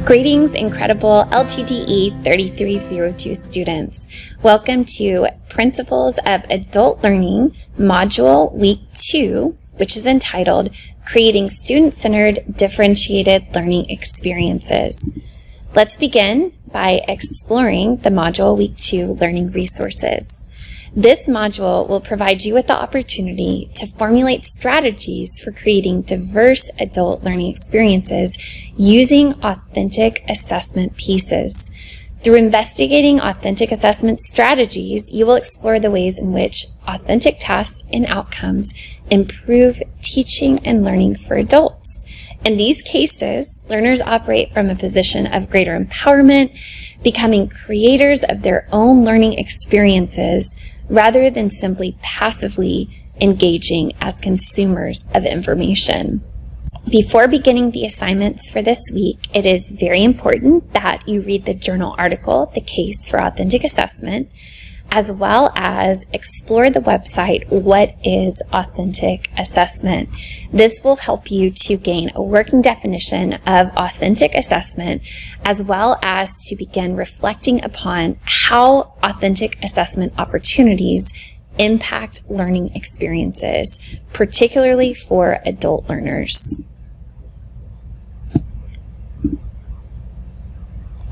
Greetings, incredible LTDE 3302 students. Welcome to Principles of Adult Learning, Module Week 2, which is entitled Creating Student-Centered Differentiated Learning Experiences. Let's begin by exploring the Module Week 2 learning resources. This module will provide you with the opportunity to formulate strategies for creating diverse adult learning experiences using authentic assessment pieces. Through investigating authentic assessment strategies, you will explore the ways in which authentic tasks and outcomes improve teaching and learning for adults. In these cases, learners operate from a position of greater empowerment, becoming creators of their own learning experiences rather than simply passively engaging as consumers of information. Before beginning the assignments for this week, it is very important that you read the journal article, The Case for Authentic Assessment, as well as explore the website, What is Authentic Assessment? This will help you to gain a working definition of authentic assessment, as well as to begin reflecting upon how authentic assessment opportunities impact learning experiences, particularly for adult learners.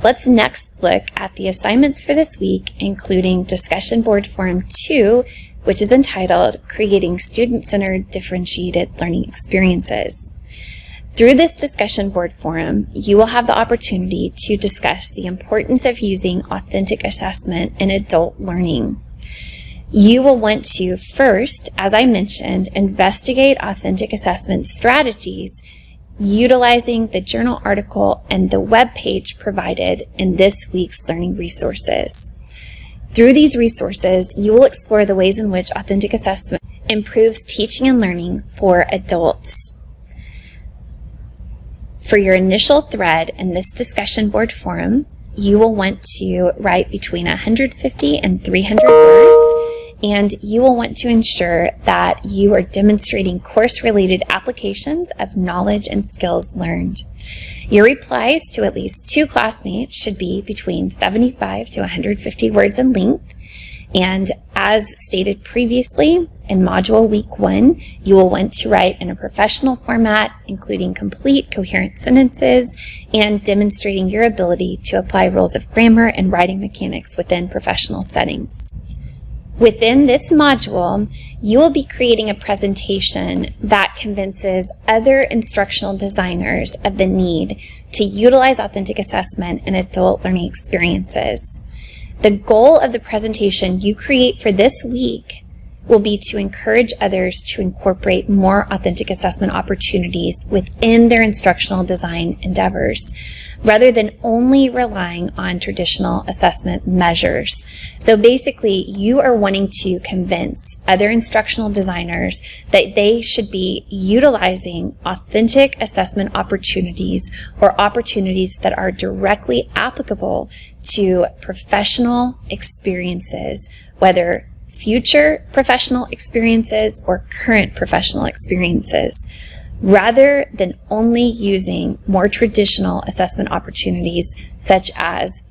Let's next look at the assignments for this week, including Discussion Board Forum 2, which is entitled Creating Student-Centered Differentiated Learning Experiences. Through this discussion board forum, you will have the opportunity to discuss the importance of using authentic assessment in adult learning. You will want to first, as I mentioned, investigate authentic assessment strategies utilizing the journal article and the web page provided in this week's learning resources. Through these resources, you will explore the ways in which authentic assessment improves teaching and learning for adults. For your initial thread in this discussion board forum, you will want to write between 150 and 300 words, and you will want to ensure that you are demonstrating course-related applications of knowledge and skills learned. Your replies to at least 2 classmates should be between 75 to 150 words in length. And as stated previously, in Module Week 1, you will want to write in a professional format, including complete, coherent sentences, and demonstrating your ability to apply rules of grammar and writing mechanics within professional settings. Within this module, you will be creating a presentation that convinces other instructional designers of the need to utilize authentic assessment in adult learning experiences. The goal of the presentation you create for this week will be to encourage others to incorporate more authentic assessment opportunities within their instructional design endeavors, rather than only relying on traditional assessment measures. So basically, you are wanting to convince other instructional designers that they should be utilizing authentic assessment opportunities or opportunities that are directly applicable to professional experiences, whether future professional experiences or current professional experiences, rather than only using more traditional assessment opportunities such as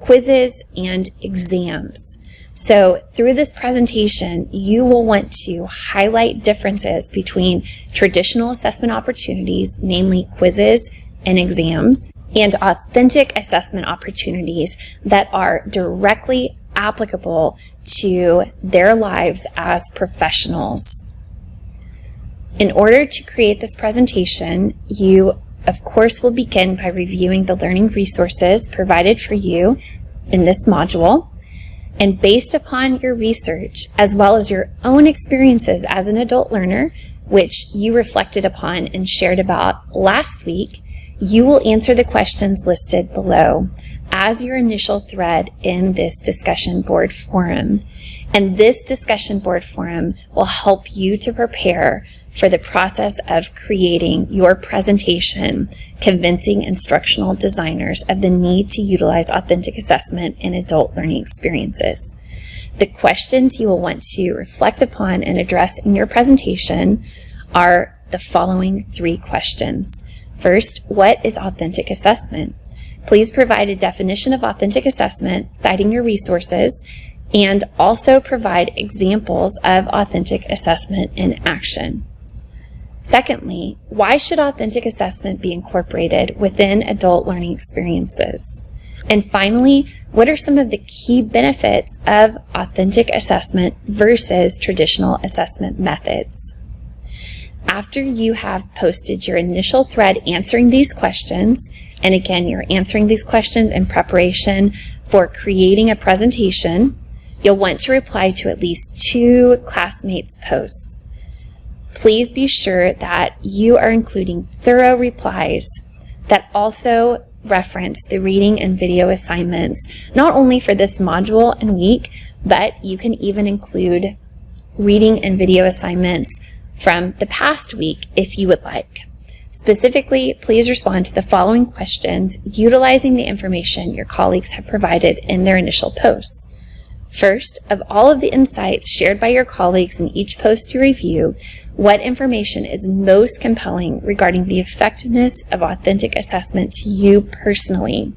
quizzes and exams. So through this presentation, you will want to highlight differences between traditional assessment opportunities, namely quizzes and exams, and authentic assessment opportunities that are directly applicable to their lives as professionals. In order to create this presentation, you, of course, will begin by reviewing the learning resources provided for you in this module. And based upon your research, as well as your own experiences as an adult learner, which you reflected upon and shared about last week, you will answer the questions listed below as your initial thread in this discussion board forum. And this discussion board forum will help you to prepare for the process of creating your presentation, convincing instructional designers of the need to utilize authentic assessment in adult learning experiences. The questions you will want to reflect upon and address in your presentation are the following 3 questions. First, what is authentic assessment? Please provide a definition of authentic assessment, citing your resources, and also provide examples of authentic assessment in action. Secondly, why should authentic assessment be incorporated within adult learning experiences? And finally, what are some of the key benefits of authentic assessment versus traditional assessment methods? After you have posted your initial thread answering these questions, and again, you're answering these questions in preparation for creating a presentation, you'll want to reply to at least 2 classmates' posts. Please be sure that you are including thorough replies that also reference the reading and video assignments, not only for this module and week, but you can even include reading and video assignments from the past week if you would like. Specifically, please respond to the following questions utilizing the information your colleagues have provided in their initial posts. First, of all of the insights shared by your colleagues in each post you review, what information is most compelling regarding the effectiveness of authentic assessment to you personally?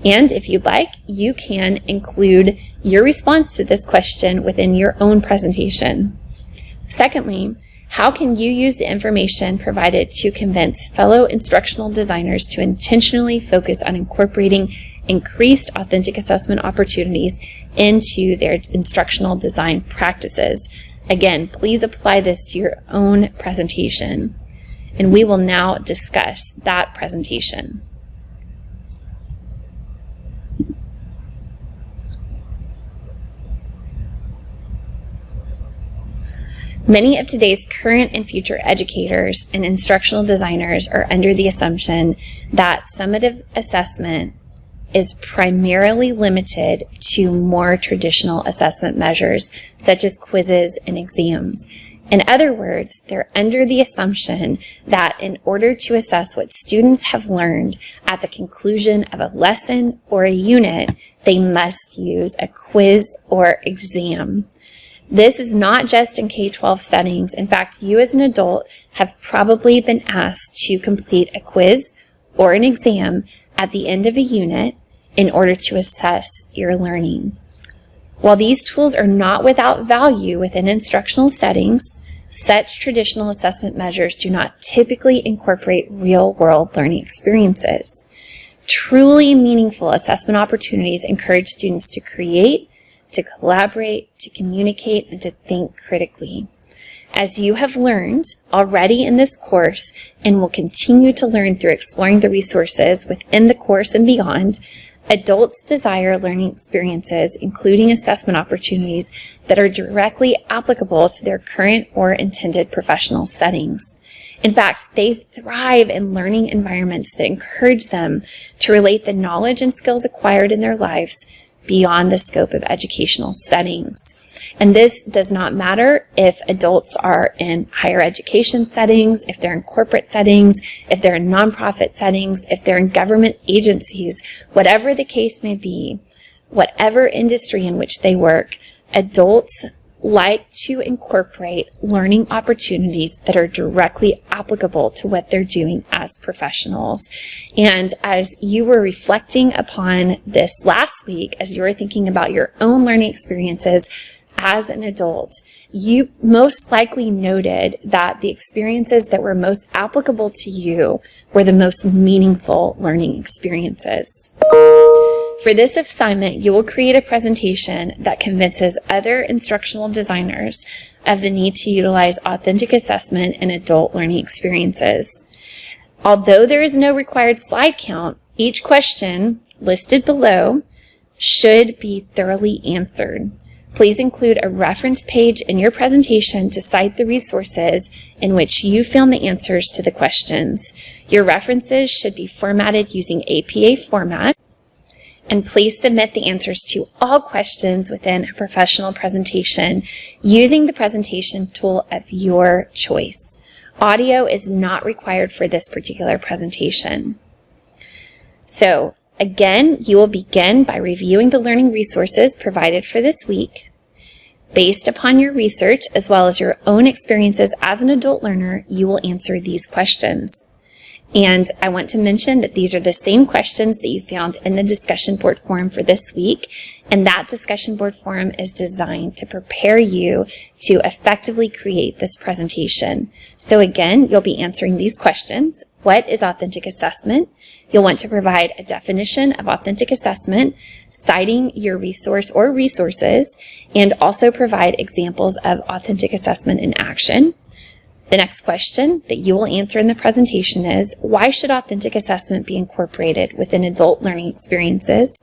And if you'd like, you can include your response to this question within your own presentation. Secondly, how can you use the information provided to convince fellow instructional designers to intentionally focus on incorporating increased authentic assessment opportunities into their instructional design practices? Again, please apply this to your own presentation. And we will now discuss that presentation. Many of today's current and future educators and instructional designers are under the assumption that summative assessment is primarily limited to more traditional assessment measures, such as quizzes and exams. In other words, they're under the assumption that in order to assess what students have learned at the conclusion of a lesson or a unit, they must use a quiz or exam. This is not just in K-12 settings. In fact, you as an adult have probably been asked to complete a quiz or an exam at the end of a unit in order to assess your learning. While these tools are not without value within instructional settings, such traditional assessment measures do not typically incorporate real-world learning experiences. Truly meaningful assessment opportunities encourage students to create, to collaborate, to communicate, and to think critically. As you have learned already in this course and will continue to learn through exploring the resources within the course and beyond, adults desire learning experiences, including assessment opportunities that are directly applicable to their current or intended professional settings. In fact, they thrive in learning environments that encourage them to relate the knowledge and skills acquired in their lives beyond the scope of educational settings. And this does not matter if adults are in higher education settings, if they're in corporate settings, if they're in nonprofit settings, if they're in government agencies, whatever the case may be, whatever industry in which they work, adults like to incorporate learning opportunities that are directly applicable to what they're doing as professionals. And as you were reflecting upon this last week, as you were thinking about your own learning experiences as an adult, you most likely noted that the experiences that were most applicable to you were the most meaningful learning experiences. For this assignment, you will create a presentation that convinces other instructional designers of the need to utilize authentic assessment in adult learning experiences. Although there is no required slide count, each question listed below should be thoroughly answered. Please include a reference page in your presentation to cite the resources in which you found the answers to the questions. Your references should be formatted using APA format. And please submit the answers to all questions within a professional presentation using the presentation tool of your choice. Audio is not required for this particular presentation. So, again, you will begin by reviewing the learning resources provided for this week. Based upon your research, as well as your own experiences as an adult learner, you will answer these questions. And I want to mention that these are the same questions that you found in the discussion board forum for this week. And that discussion board forum is designed to prepare you to effectively create this presentation. So again, you'll be answering these questions. What is authentic assessment? You'll want to provide a definition of authentic assessment, citing your resource or resources, and also provide examples of authentic assessment in action. The next question that you will answer in the presentation is, why should authentic assessment be incorporated within adult learning experiences?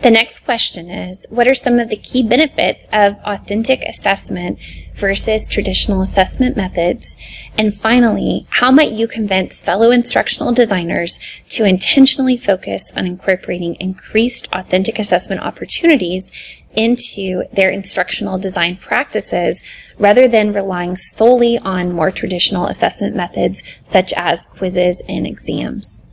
The next question is, what are some of the key benefits of authentic assessment versus traditional assessment methods? And finally, how might you convince fellow instructional designers to intentionally focus on incorporating increased authentic assessment opportunities into their instructional design practices rather than relying solely on more traditional assessment methods such as quizzes and exams?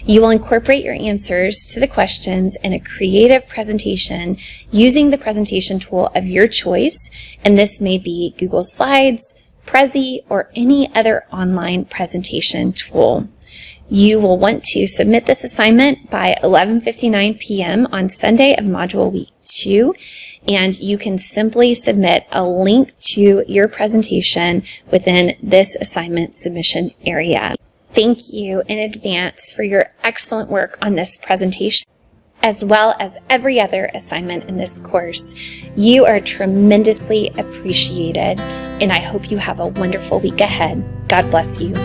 You will incorporate your answers to the questions in a creative presentation using the presentation tool of your choice, and this may be Google Slides, Prezi, or any other online presentation tool. You will want to submit this assignment by 11:59 p.m. on Sunday of Module Week 2, and you can simply submit a link to your presentation within this assignment submission area. Thank you in advance for your excellent work on this presentation, as well as every other assignment in this course. You are tremendously appreciated, and I hope you have a wonderful week ahead. God bless you.